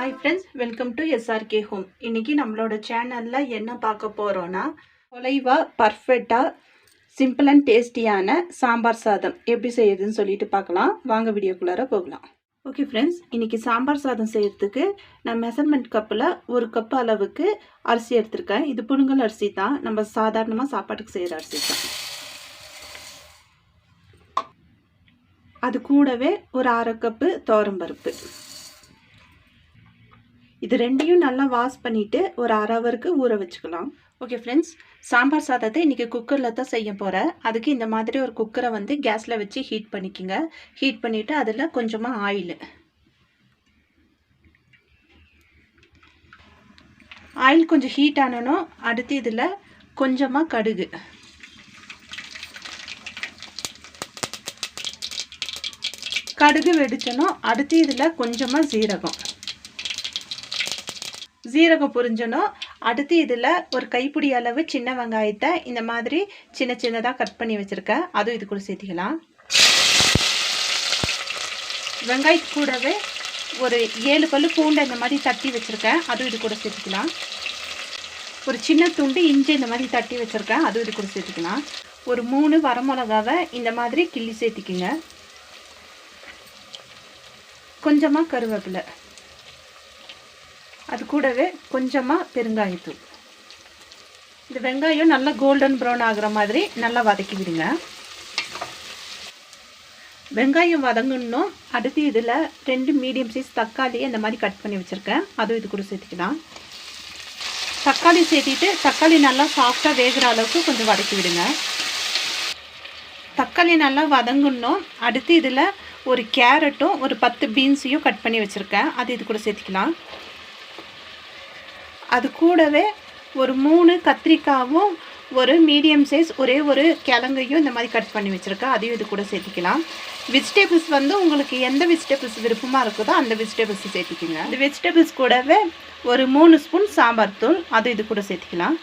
Hi friends, welcome to SRK Home. இன்னைக்கு நம்மளோட சேனல்ல என்ன பார்க்க போறோம்னா குலைவா பர்ஃபெக்ட்டா சிம்பிள் அண்ட் டேஸ்டியான சாம்பார் சாதம் எப்படி செய்யறதுன்னு சொல்லிட்டு பார்க்கலாம். வாங்க வீடியோக்குள்ளார போகலாம். ஓகே ஃப்ரெண்ட்ஸ், இன்னைக்கு சாம்பார் சாதம் செய்யறதுக்கு நான் மெஷர்மெண்ட் கப்பில் 1 கப் அளவுக்கு அரிசி எடுத்திருக்கேன். இது புழுங்கல் அரிசி தான், நம்ம சாதாரணமாக சாப்பாட்டுக்கு செய்கிற அரிசி தான். அது கூடவே ஒரு 1/2 கப்பு துவரம்பருப்பு. இது ரெண்டையும் நல்லா வாஷ் பண்ணிவிட்டு ஒரு 1/2 ஹவருக்கு ஊற வச்சுக்கலாம். ஓகே ஃப்ரெண்ட்ஸ், சாம்பார் சாதத்தை இன்றைக்கி குக்கரில் தான் செய்ய போகிறேன். அதுக்கு இந்த மாதிரி ஒரு குக்கரை வந்து கேஸில் வச்சு ஹீட் பண்ணிக்கோங்க. ஹீட் பண்ணிவிட்டு அதில் கொஞ்சமாக ஆயில் கொஞ்சம் ஹீட் ஆனணும். அடுத்து இதில் கொஞ்சமாக கடுகு வெடிச்சணும். அடுத்து இதில் கொஞ்சமாக ஜீரகம் பொரிஞ்சணும். அடுத்து இதில் ஒரு கைப்பிடி அளவு சின்ன வெங்காயத்தை இந்த மாதிரி சின்ன சின்னதாக கட் பண்ணி வச்சுருக்கேன். அதுவும் இது கூட சேர்த்திக்கலாம். வெங்காயத்து கூடவே ஒரு 7 பல்லு பூண்டை இந்த மாதிரி தட்டி வச்சுருக்கேன். அதுவும் இது கூட சேர்த்துக்கலாம். ஒரு சின்ன துண்டு இஞ்சி இந்த மாதிரி தட்டி வச்சுருக்கேன். அதுவும் இது கூட சேர்த்துக்கலாம். ஒரு 3 வரமிளகாவை இந்த மாதிரி கிள்ளி சேர்த்திக்குங்க. கொஞ்சமாக கருவேப்பிலை, அது கூடவே கொஞ்சமாக பெருங்காயத்தூள். இந்த வெங்காயம் நல்லா கோல்டன் ப்ரௌன் ஆகிற மாதிரி நல்லா வதக்கி விடுங்க. வெங்காயம் வதங்கணும். அடுத்து இதில் 2 மீடியம் சைஸ் தக்காளியை இந்த மாதிரி கட் பண்ணி வச்சுருக்கேன். அதுவும் இது கூட சேர்த்துக்கலாம். தக்காளி சேர்த்திட்டு தக்காளி நல்லா சாஃப்டாக வேகிற அளவுக்கு கொஞ்சம் வதக்கி விடுங்க. தக்காளி நல்லா வதங்கணும். அடுத்து இதில் ஒரு கேரட்டும் ஒரு 10 பீன்ஸையும் கட் பண்ணி வச்சுருக்கேன். அது இது கூட சேர்த்துக்கலாம். அது கூடவே ஒரு 3 கத்திரிக்காவும் ஒரு மீடியம் சைஸ் ஒரே ஒரு கிழங்கையும் இந்த மாதிரி கட் பண்ணி வச்சுருக்கேன். அதையும் இது கூட சேர்த்திக்கலாம். வெஜிடபிள்ஸ் வந்து உங்களுக்கு எந்த வெஜிடபிள்ஸ் விருப்பமாக இருக்குதோ அந்த வெஜிடபிள்ஸ் சேர்த்திக்கோங்க. இந்த வெஜிடபிள்ஸ் கூடவே ஒரு 3 ஸ்பூன் சாம்பார் தூள், அது இது கூட சேர்த்திக்கலாம்.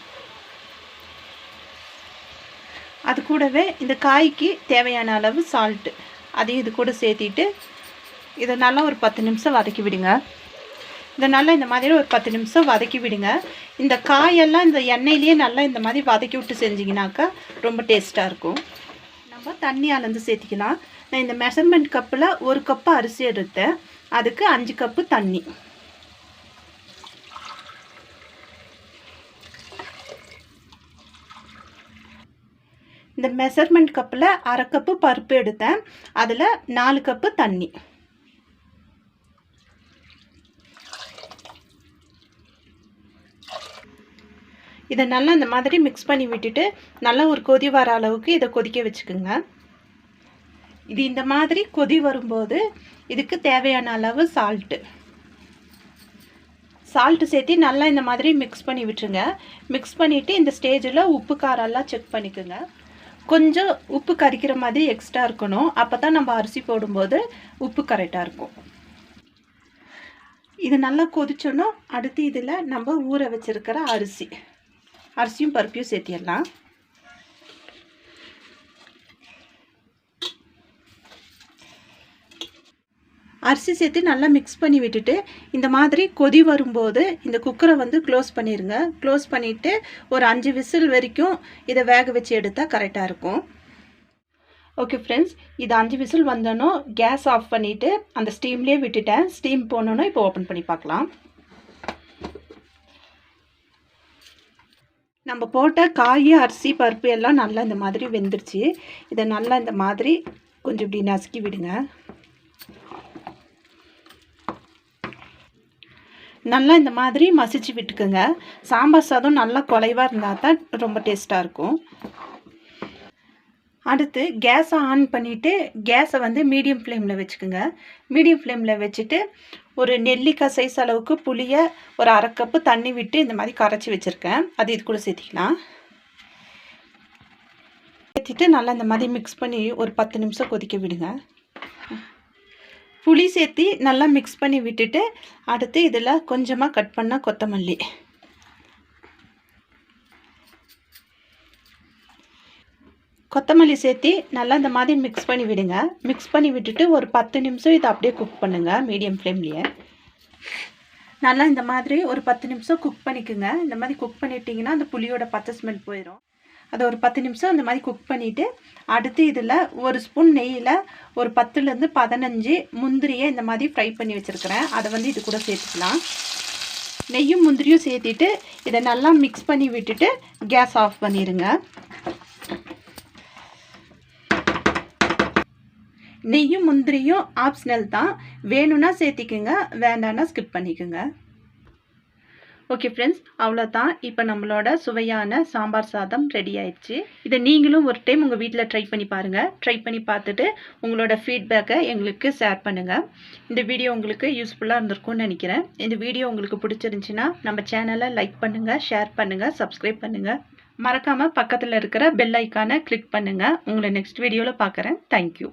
அது கூடவே இந்த காய்க்கு தேவையான அளவு சால்ட்டு, அதையும் இது கூட சேர்த்திட்டு இதை நல்லா ஒரு 10 நிமிஷம் வதக்கி விடுங்க. இதை நல்லா இந்த மாதிரி ஒரு 10 நிமிஷம் வதக்கி விடுங்க. இந்த காயெல்லாம் இந்த எண்ணெயிலேயே நல்லா இந்த மாதிரி வதக்கி விட்டு செஞ்சிங்கனாக்கா ரொம்ப டேஸ்ட்டாக இருக்கும். நம்ம தண்ணி அளந்து சேர்த்திக்கலாம். நான் இந்த மெஷர்மெண்ட் கப்பில் 1 கப்பு அரிசி எடுத்தேன். அதுக்கு 5 கப்பு தண்ணி. இந்த மெஷர்மெண்ட் கப்பில் 1/2 கப்பு பருப்பு எடுத்தேன். அதில் 4 கப்பு தண்ணி. இதை நல்லா இந்த மாதிரி மிக்ஸ் பண்ணி விட்டுட்டு நல்லா ஒரு கொதி வர அளவுக்கு இதை கொதிக்க வச்சுக்கோங்க. இது இந்த மாதிரி கொதி வரும்போது இதுக்கு தேவையான அளவு சால்ட்டு சேர்த்து நல்லா இந்த மாதிரி மிக்ஸ் பண்ணி விட்டுருங்க. மிக்ஸ் பண்ணிவிட்டு இந்த ஸ்டேஜில் உப்பு காரெல்லாம் செக் பண்ணிக்கோங்க. கொஞ்சம் உப்பு கரிக்கிற மாதிரி எக்ஸ்ட்ரா இருக்கணும். அப்போ தான் நம்ம அரிசி போடும்போது உப்பு கரெக்டாக இருக்கும். இது நல்லா கொதிச்சோன்னா அடுத்து இதில் நம்ம ஊற வச்சுருக்கிற அரிசியும் பருப்பையும் சேர்த்திடலாம். அரிசி சேர்த்து நல்லா மிக்ஸ் பண்ணி விட்டுட்டு இந்த மாதிரி கொதி வரும்போது இந்த குக்கரை வந்து க்ளோஸ் பண்ணிடுங்க. க்ளோஸ் பண்ணிவிட்டு ஒரு 5 விசில் வரைக்கும் இதை வேக வச்சு எடுத்தால் கரெக்டாக இருக்கும். ஓகே ஃப்ரெண்ட்ஸ், இது 5 விசில் வந்தோன்னோ கேஸ் ஆஃப் பண்ணிவிட்டு அந்த ஸ்டீம்லேயே விட்டுட்டேன். ஸ்டீம் போனோன்னா இப்போ ஓப்பன் பண்ணி பார்க்கலாம். நம்ம போட்ட காய், அரிசி, பருப்பு எல்லாம் நல்லா இந்த மாதிரி வெந்துருச்சு. இதை நல்லா இந்த மாதிரி கொஞ்சம் இப்படி நசுக்கி விடுங்க. நல்லா இந்த மாதிரி மசிச்சு விட்டுக்குங்க. சாம்பார் சாதம் நல்லா குலைவாக இருந்தால் தான் ரொம்ப டேஸ்ட்டாக இருக்கும். அடுத்து கேஸை ஆன் பண்ணிவிட்டு கேஸை வந்து மீடியம் ஃப்ளேமில் வச்சுக்கோங்க. மீடியம் ஃப்ளேமில் வச்சுட்டு ஒரு நெல்லிக்காய் சைஸ் அளவுக்கு புளியை ஒரு 1/2 கப்பு தண்ணி விட்டு இந்த மாதிரி கரைச்சி வச்சுருக்கேன். அது இது கூட சேர்த்திக்கலாம். சேர்த்திட்டு நல்லா இந்த மாதிரி மிக்ஸ் பண்ணி ஒரு 10 நிமிஷம் கொதிக்க விடுங்க. புளி சேர்த்து நல்லா மிக்ஸ் பண்ணி விட்டுட்டு அடுத்து இதில் கொஞ்சமாக கட் பண்ண கொத்தமல்லி சேர்த்து நல்லா இந்த மாதிரி மிக்ஸ் பண்ணி விடுங்க. மிக்ஸ் பண்ணி விட்டுட்டு ஒரு 10 நிமிஷம் இதை அப்படியே குக் பண்ணுங்கள் மீடியம் ஃப்ளேம்லேயே. நல்லா இந்த மாதிரி ஒரு 10 நிமிஷம் குக் பண்ணிக்கோங்க. இந்த மாதிரி குக் பண்ணிட்டீங்கன்னா அந்த புளியோட பச்சை ஸ்மெல் போயிடும். அதை ஒரு 10 நிமிஷம் இந்த மாதிரி குக் பண்ணிவிட்டு அடுத்து இதில் ஒரு ஸ்பூன் நெய்யில் ஒரு 10லேருந்து 15 முந்திரியை இந்த மாதிரி ஃப்ரை பண்ணி வச்சுருக்கிறேன். அதை வந்து இது கூட சேர்த்துக்கலாம். நெய்யும் முந்திரியும் சேர்த்திட்டு இதை நல்லா மிக்ஸ் பண்ணி விட்டுட்டு கேஸ் ஆஃப் பண்ணிடுங்க. நெய்யும் முந்திரியும் ஆப்ஷனல் தான், வேணும்னா சேர்த்திக்குங்க, வேண்டாம்னா ஸ்கிப் பண்ணிக்கோங்க. ஓகே ஃப்ரெண்ட்ஸ், அவ்வளோதான். இப்போ நம்மளோட சுவையான சாம்பார் சாதம் ரெடி ஆயிடுச்சு. இதை நீங்களும் ஒரு டைம் உங்கள் வீட்டில் ட்ரை பண்ணி பாருங்கள். ட்ரை பண்ணி பார்த்துட்டு உங்களோட ஃபீட்பேக்கை எங்களுக்கு ஷேர் பண்ணுங்கள். இந்த வீடியோ உங்களுக்கு யூஸ்ஃபுல்லாக இருந்திருக்கும்னு நினைக்கிறேன். இந்த வீடியோ உங்களுக்கு பிடிச்சிருந்துச்சின்னா நம்ம சேனலை லைக் பண்ணுங்கள், ஷேர் பண்ணுங்கள், சப்ஸ்கிரைப் பண்ணுங்கள். மறக்காமல் பக்கத்தில் இருக்கிற பெல் ஐக்கானை கிளிக் பண்ணுங்கள். உங்களை நெக்ஸ்ட் வீடியோவில் பார்க்குறேன். தேங்க்யூ.